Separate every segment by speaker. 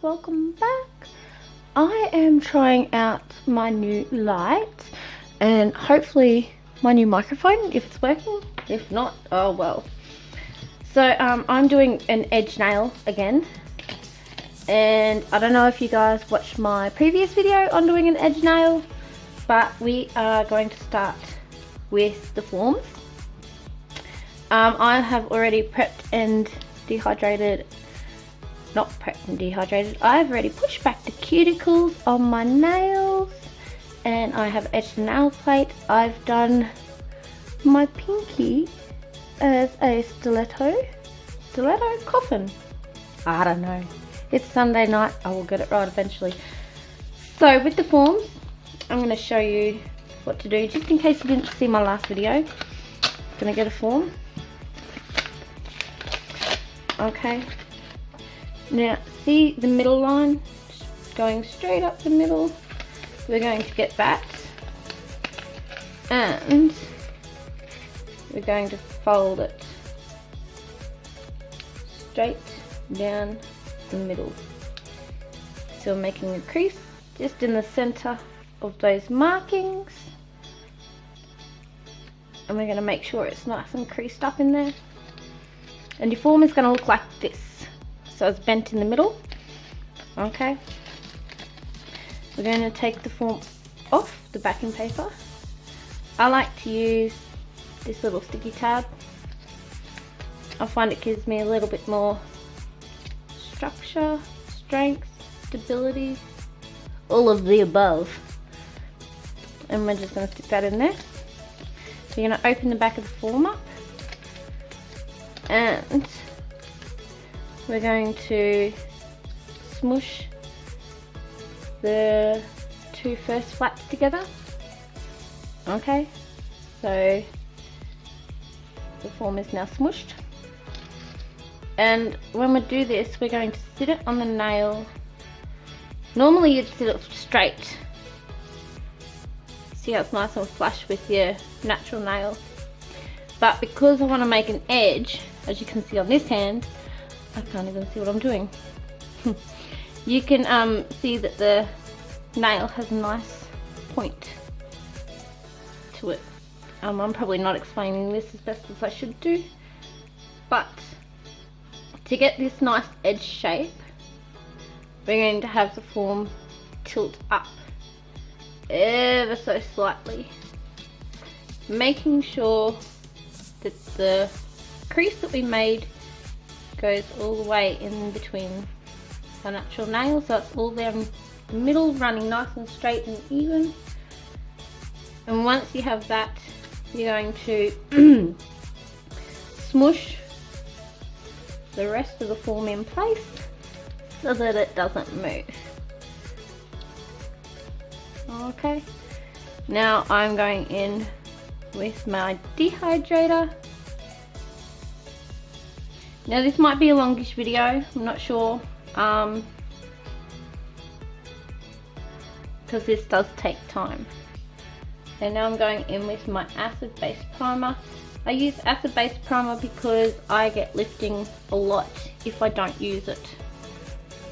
Speaker 1: Welcome back. I am trying out my new light and hopefully my new microphone if it's working. If not, oh well. So I'm doing an edge nail again, and I don't know if you guys watched my previous video on doing an edge nail, but we are going to start with the forms. I have already prepped and dehydrated. Not prepped and dehydrated. I've already pushed back the cuticles on my nails, and I have etched the nail plate. I've done my pinky as a stiletto coffin. I don't know. It's Sunday night. I will get it right eventually. So with the forms, I'm going to show you what to do, just in case you didn't see my last video. I'm going to get a form. Okay. Now, see the middle line? Going straight up the middle. We're going to get that. And we're going to fold it straight down the middle. So we're making a crease just in the center of those markings. And we're going to make sure it's nice and creased up in there. And your form is going to look like this. So it's bent in the middle. Okay. We're going to take the form off the backing paper. I like to use this little sticky tab. I find it gives me a little bit more structure, strength, stability, all of the above. And we're just going to stick that in there. So you're going to open the back of the form up, and we're going to smush the two first flaps together. Okay, so the form is now smushed. And when we do this, we're going to sit it on the nail. Normally you'd sit it straight. See how it's nice and flush with your natural nail. But because I want to make an edge, as you can see on this hand, I can't even see what I'm doing. You can see that the nail has a nice point to it. I'm probably not explaining this as best as I should do, but to get this nice edge shape, we're going to have the form tilt up ever so slightly, making sure that the crease that we made goes all the way in between the natural nail, so it's all down the middle, running nice and straight and even. And once you have that, you're going to smush the rest of the form in place so that it doesn't move. Okay, now I'm going in with my dehydrator. Now this might be a longish video, I'm not sure, because this does take time. And now I'm going in with my acid-based primer. I use acid-based primer because I get lifting a lot if I don't use it.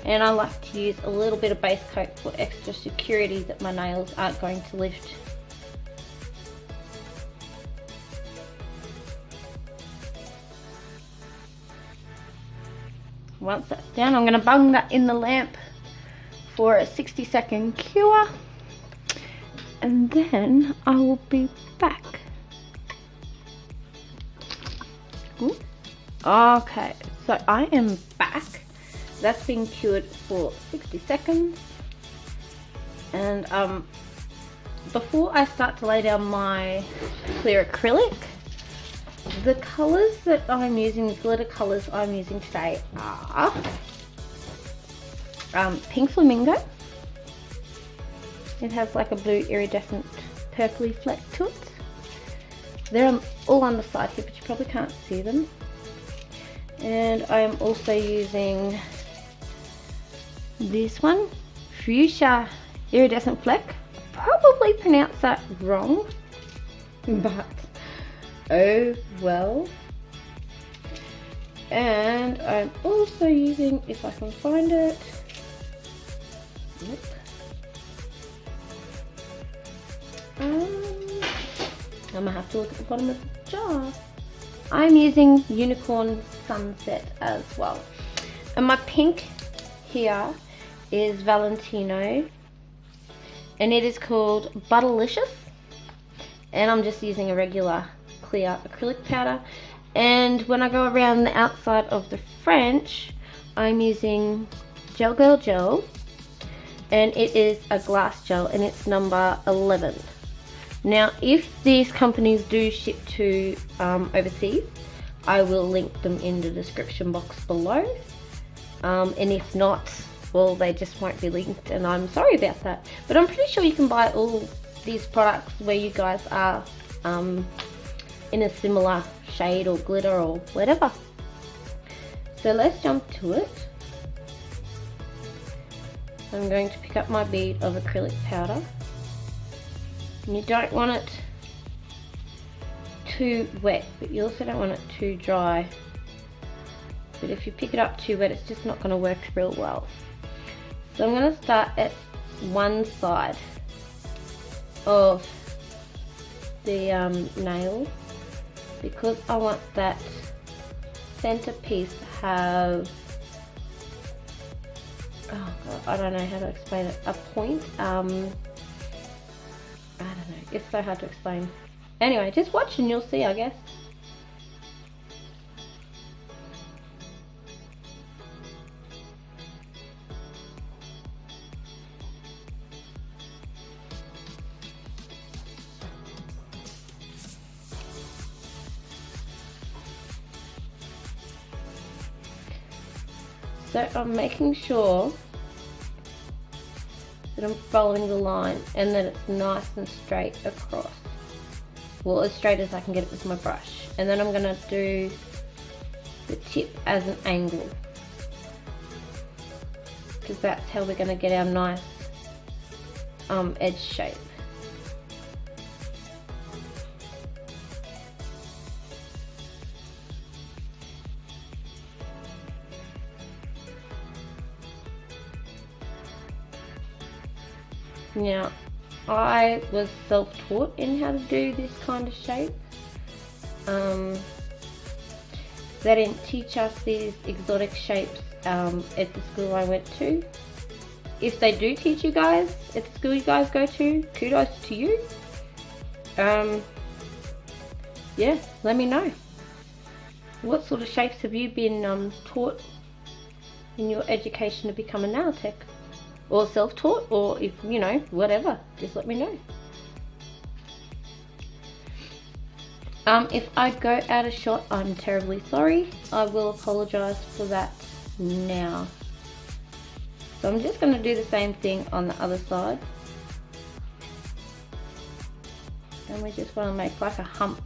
Speaker 1: And I like to use a little bit of base coat for extra security that my nails aren't going to lift. Once that's down, I'm going to bung that in the lamp for a 60-second cure, and then I will be back. Ooh. Okay, so I am back. That's been cured for 60 seconds, and before I start to lay down my clear acrylic, the colours that I'm using, the glitter colours I'm using today are pink flamingo. It has like a blue iridescent purpley fleck to it. They're all on the side here, but you probably can't see them. And I am also using this one, fuchsia iridescent fleck. Probably pronounced that wrong, but oh well. And I'm also using, if I can find it, I'm gonna have to look at the bottom of the jar. I'm using Unicorn Sunset as well. And my pink here is Valentino, and it is called Butterliscous. And I'm just using a regular clear acrylic powder. And when I go around the outside of the French, I'm using Gel Girl Gel, and it is a glass gel, and it's number 11. Now, if these companies do ship to overseas, I will link them in the description box below. And if not, well, they just won't be linked, and I'm sorry about that. But I'm pretty sure you can buy all these products where you guys are in a similar shade or glitter or whatever. So let's jump to it. I'm going to pick up my bead of acrylic powder. And you don't want it too wet, but you also don't want it too dry. But if you pick it up too wet, it's just not going to work real well. So I'm going to start at one side of the nail, because I want that center piece to have, oh God, I don't know how to explain it, a point. I don't know, it's so hard to explain. Anyway, just watch and you'll see, I guess. So I'm making sure that I'm following the line and that it's nice and straight across. Well, as straight as I can get it with my brush. And then I'm going to do the tip as an angle, because that's how we're going to get our nice edge shape. Now, I was self-taught in how to do this kind of shape. They didn't teach us these exotic shapes at the school I went to. If they do teach you guys at the school you guys go to, kudos to you. Yeah, let me know. What sort of shapes have you been taught in your education to become a nail tech? Or self-taught, or if you know, whatever, just let me know. If I go out of shot, I'm terribly sorry. I will apologize for that now. So I'm just going to do the same thing on the other side, and we just want to make like a hump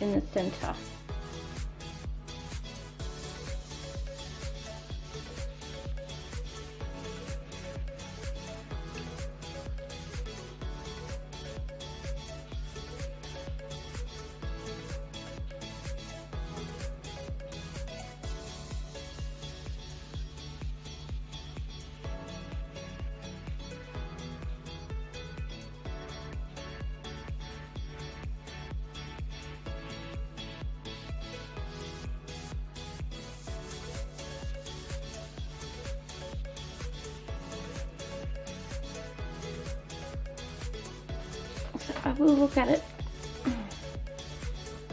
Speaker 1: in the center. So I will look at it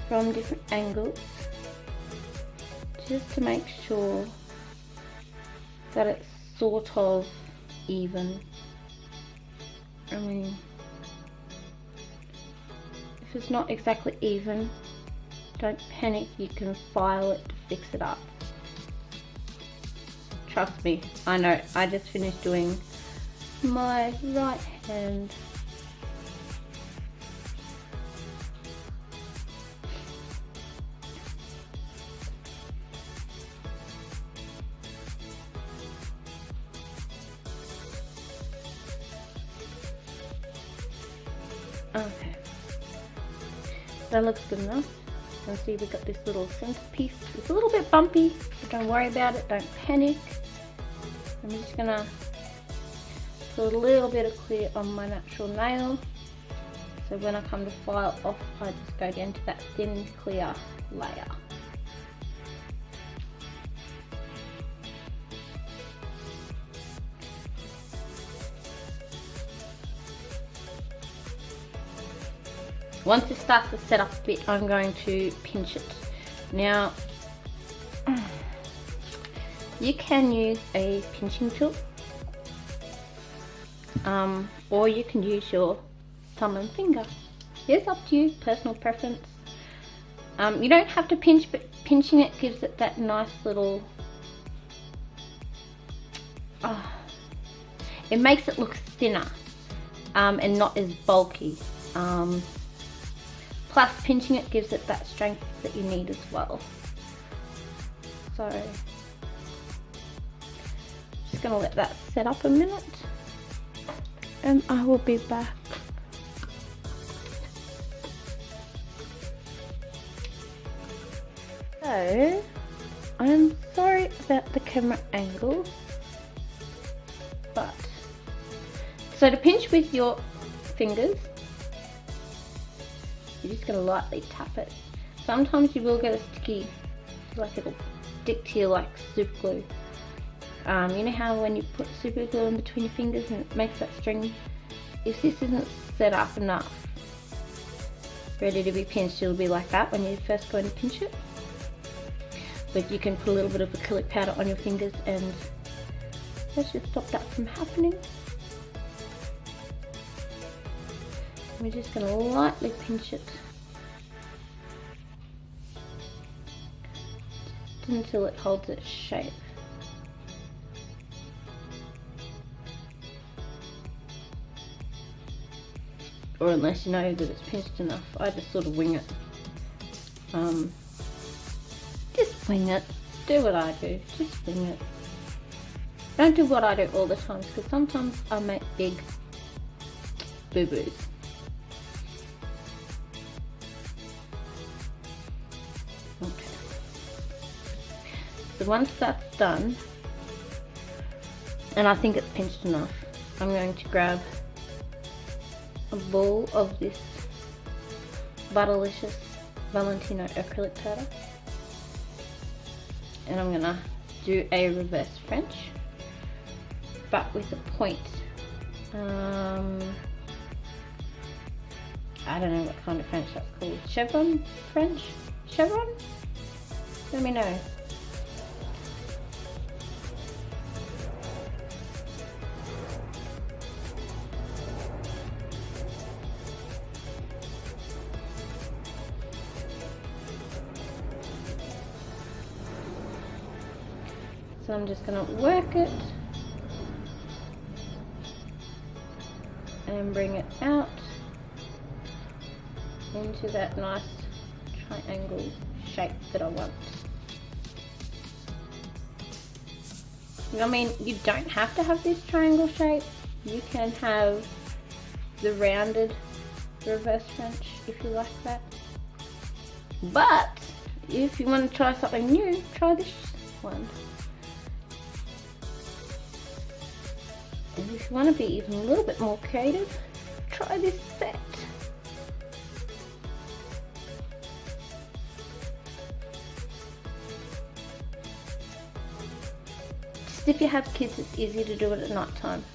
Speaker 1: from different angles just to make sure that it's sort of even. I mean, if it's not exactly even, don't panic, you can file it to fix it up. Trust me, I know, I just finished doing my right hand. Okay, that looks good enough. can see we've got this little centerpiece. It's a little bit bumpy, but don't worry about it, don't panic. I'm just gonna put a little bit of clear on my natural nail, so when I come to file off, I just go down to that thin clear layer. Once it starts to set up a bit, I'm going to pinch it. Now, you can use a pinching tool, or you can use your thumb and finger. It's up to you, personal preference. You don't have to pinch, but pinching it gives it that nice little, it makes it look thinner and not as bulky. Plus, pinching it gives it that strength that you need as well. So, just gonna let that set up a minute, and I will be back. So, I'm sorry about the camera angle, but so to pinch with your fingers, you're just going to lightly tap it. Sometimes you will get a sticky, like it'll stick to you like super glue. You know how when you put super glue in between your fingers and it makes that string? If this isn't set up enough, ready to be pinched, it'll be like that when you first go to pinch it. But you can put a little bit of acrylic powder on your fingers and let's just stop that from happening. We're just going to lightly pinch it until it holds its shape. Or unless you know that it's pinched enough. I just sort of wing it. Just wing it. Do what I do. Just wing it. Don't do what I do all the time, because sometimes I make big boo-boos. Okay. So once that's done, and I think it's pinched enough, I'm going to grab a ball of this Butterliscous Valentino acrylic powder, and I'm gonna do a reverse French, but with a point. I don't know what kind of French that's called. Chevron French? Chevron? Let me know. So I'm just going to work it and bring it out into that nice triangle shape that I want. I mean, you don't have to have this triangle shape. You can have the rounded reverse French if you like that. But if you want to try something new, try this one. And if you want to be even a little bit more creative, try this set. Just if you have kids, it's easy to do it at night time.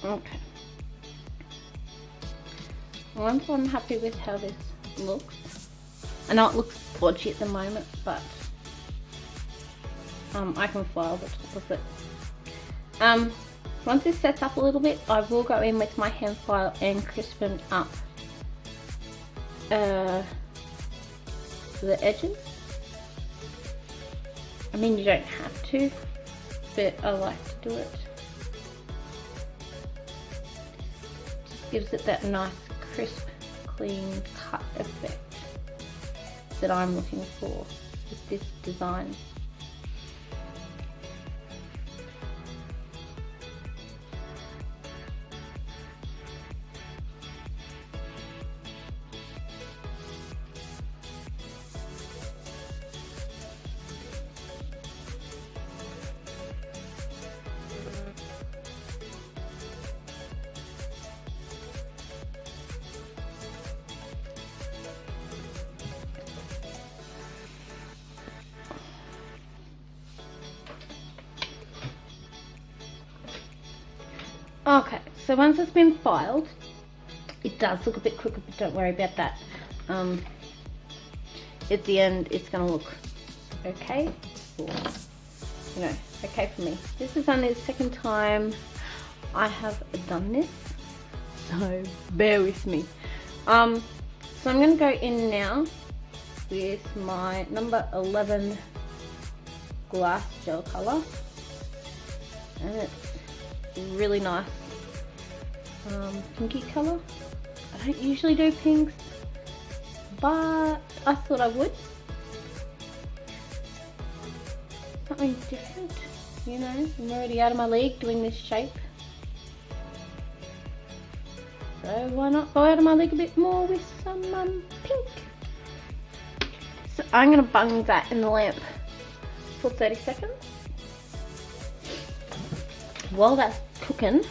Speaker 1: Okay. Once I'm happy with how this looks, I know it looks bodgy at the moment, but I can file the top of it. Once this sets up a little bit, I will go in with my hand file and crispen up the edges. I mean, you don't have to, but I like to do it. Just gives it that nice, crisp, clean cut effect that I'm looking for with this design. Okay, so once it's been filed, it does look a bit crooked, but don't worry about that. At the end, it's going to look okay, or, you know, okay for me. This is only the second time I have done this, so bear with me. So I'm going to go in now with my number 11 glass gel colour, and it's really nice pinky colour. I don't usually do pinks, but I thought I would. Something different, you know. I'm already out of my league doing this shape, so why not go out of my league a bit more with some pink. So I'm going to bung that in the lamp for 30 seconds. While that's cooking,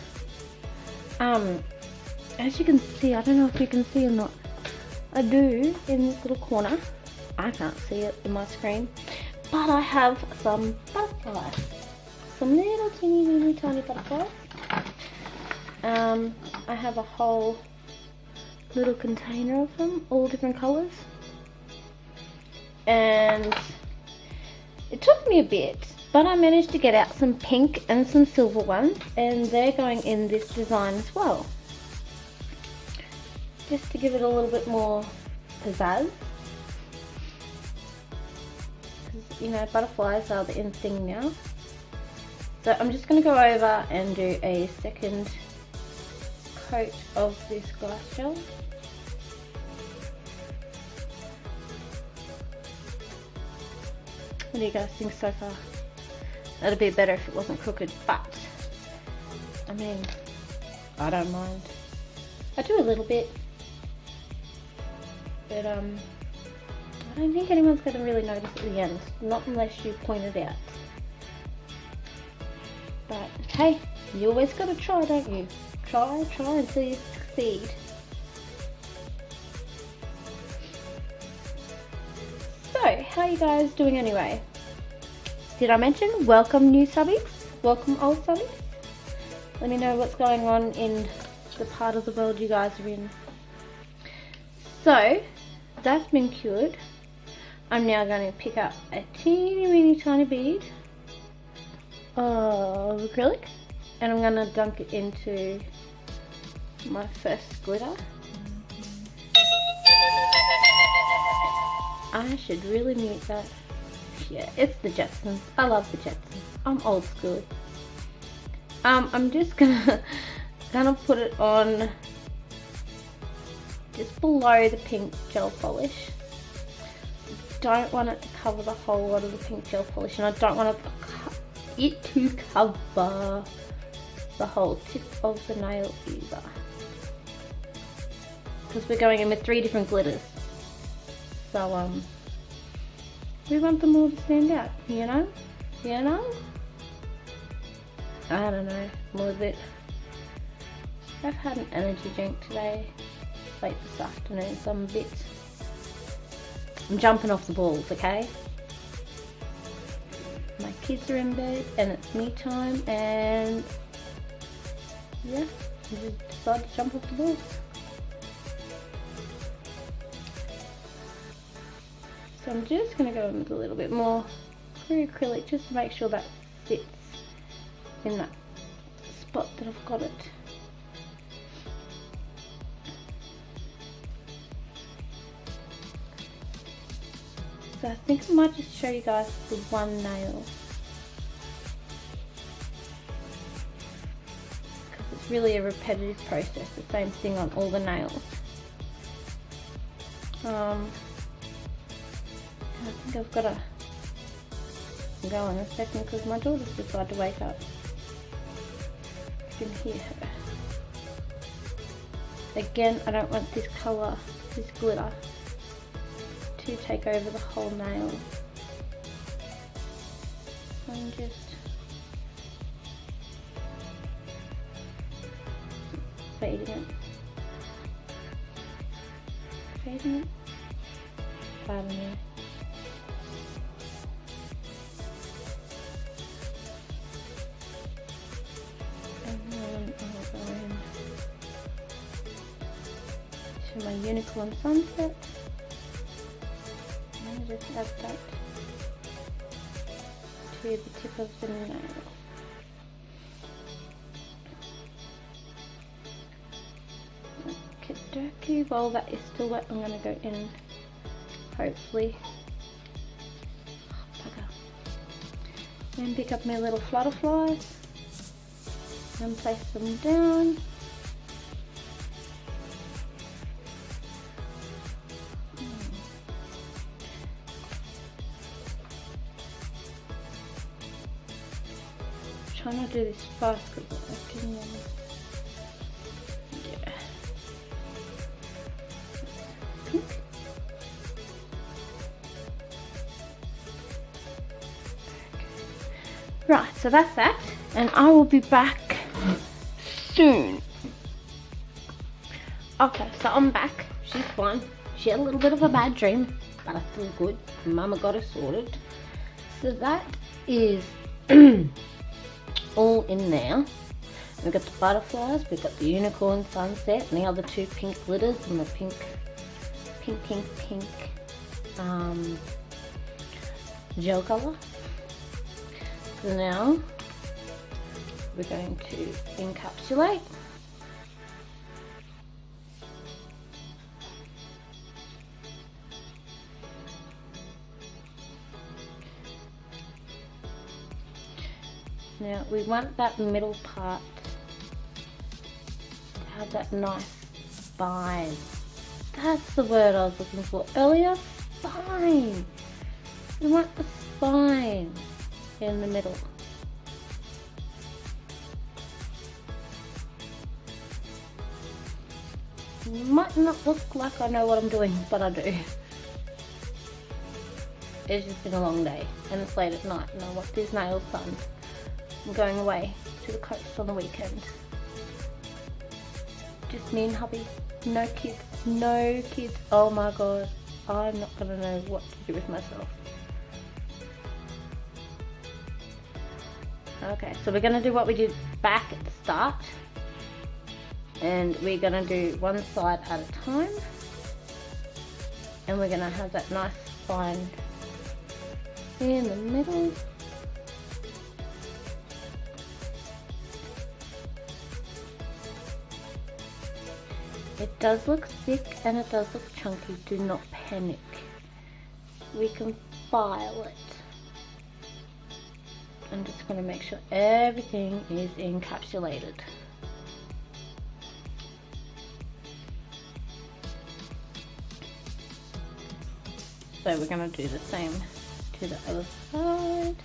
Speaker 1: as you can see, I don't know if you can see or not, I do in this little corner, I can't see it in my screen, but I have some butterflies, some little teeny tiny butterflies. I have a whole little container of them, all different colours, and it took me a bit, but I managed to get out some pink and some silver ones, and they're going in this design as well, just to give it a little bit more pizzazz, because, you know, butterflies are the in thing now. So I'm just going to go over and do a second coat of this glass gel. What do you guys think so far? That'd be better if it wasn't crooked, but I mean, I don't mind. I do a little bit, but I don't think anyone's going to really notice at the end, not unless you point it out. But hey, you always got to try, don't you? Try until you succeed. So, how are you guys doing anyway? Did I mention welcome new subbies? Welcome old subbies? Let me know what's going on in the part of the world you guys are in. So, that's been cured. I'm now going to pick up a teeny tiny bead of acrylic, and I'm going to dunk it into my first glitter. I should really mute that. Yeah, it's the Jetsons. I love the Jetsons. I'm old school. I'm just gonna put it on just below the pink gel polish. Don't want it to cover the whole lot of the pink gel polish, and I don't want it to cover the whole tip of the nail either, because we're going in with 3 different glitters. So we want them all to stand out, you know? You know? I don't know, more of it. I've had an energy drink today, late this afternoon, so I'm jumping off the balls, okay? My kids are in bed and it's me time, and yeah. and just decide to jump off the balls. So I'm just going to go in with a little bit more clear acrylic just to make sure that sits in that spot that I've got it. So I think I might just show you guys the one nail, because it's really a repetitive process, the same thing on all the nails. I think I've got to go in a second because my daughter's decided to wake up. You can hear her. Again, I don't want this colour, this glitter, to take over the whole nail. So I'm just fading it. Fading it. I don't know. My unicorn sunset, and I just add that to the tip of the nail. Okie dokie, while that is still wet, I'm going to go in, hopefully, and pick up my little flutterflies and place them down. I'm trying to do this fast because I can, yeah. Right, so that's that, and I will be back soon. Okay, so I'm back. She's fine. She had a little bit of a bad dream, but it's all good. Mama got her sorted. So that is all in there. We've got the butterflies, we've got the unicorn sunset, and the other two pink glitters, and the pink gel colour. So now we're going to encapsulate. Now we want that middle part to have that nice spine. That's the word I was looking for earlier. Spine. We want the spine in the middle. Might not look like I know what I'm doing, but I do. It's just been a long day and it's late at night and I want these nails done. I'm going away to the coast on the weekend. Just me and hubby. No kids. No kids. Oh my god. I'm not going to know what to do with myself. Okay, so we're going to do what we did back at the start. And we're going to do one side at a time. And we're going to have that nice spine in the middle. It does look thick and it does look chunky. Do not panic. We can file it. I'm just going to make sure everything is encapsulated. So we're going to do the same to the other side.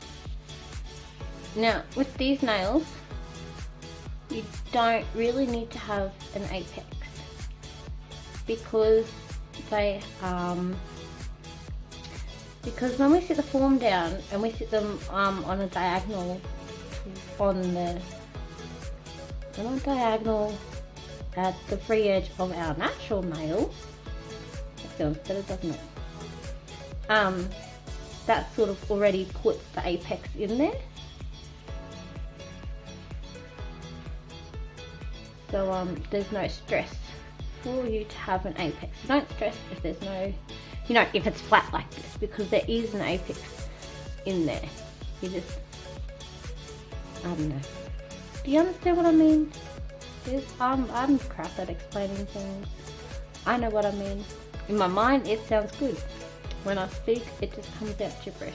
Speaker 1: Now with these nails, you don't really need to have an apex because they because when we sit the form down and we sit them on a diagonal at the free edge of our natural nail, that sounds better, doesn't it? That sort of already puts the apex in there. So there's no stress for you to have an apex. So don't stress if there's no, you know, if it's flat like this, because there is an apex in there. You just, I don't know. Do you understand what I mean? I'm crap at explaining things. I know what I mean. In my mind, it sounds good. When I speak, it just comes out gibberish.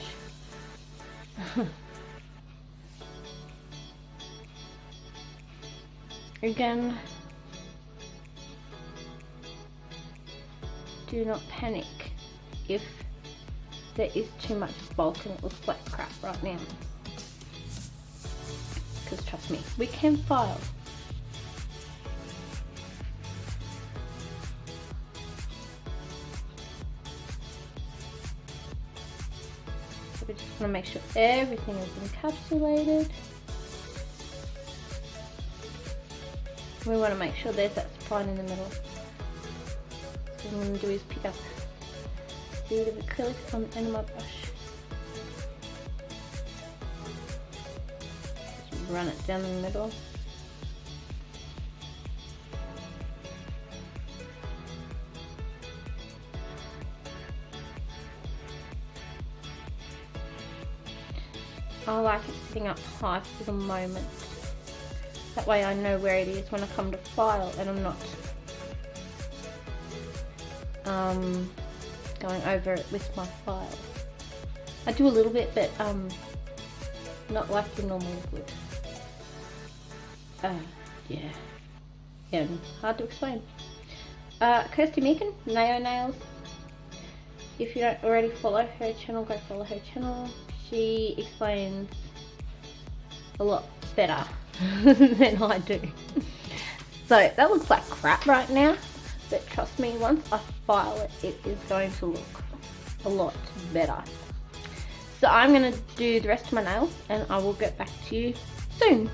Speaker 1: Again, do not panic if there is too much bulk and it looks like crap right now. Because trust me, we can file. So we just want to make sure everything is encapsulated. We want to make sure there's that spine in the middle. So what I'm going to do is pick up a bit of acrylic on the end of my brush. Just run it down the middle. I like it sitting up high for the moment. That way I know where it is when I come to file, and I'm not going over it with my file. I do a little bit, but not like you normally would. Yeah. And hard to explain. Kirsty Meakin, Nayo Nails. If you don't already follow her channel, go follow her channel. She explains a lot better than I do. So that looks like crap right now, but trust me, once I file it, it is going to look a lot better. So I'm going to do the rest of my nails and I will get back to you soon.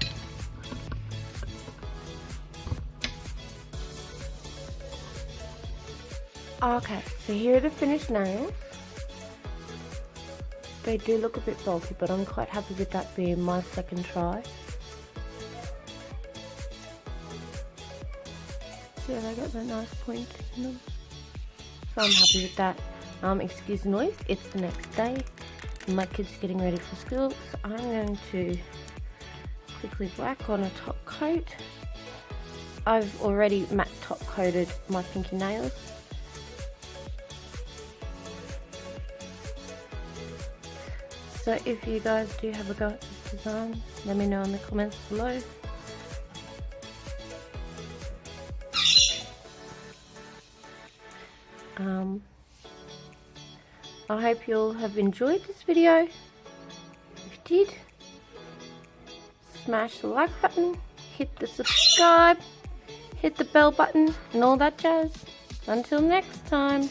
Speaker 1: Okay, so here are the finished nails. They do look a bit bulky, but I'm quite happy with that being my second try. Yeah, they got that nice point in them. So I'm happy with that. Excuse the noise, it's the next day. My kids are getting ready for school, so I'm going to quickly whack on a top coat. I've already matte top coated my pinky nails. So if you guys do have a go at this design, let me know in the comments below. I hope you all have enjoyed this video. If you did, smash the like button, hit the subscribe, hit the bell button and all that jazz. Until next time.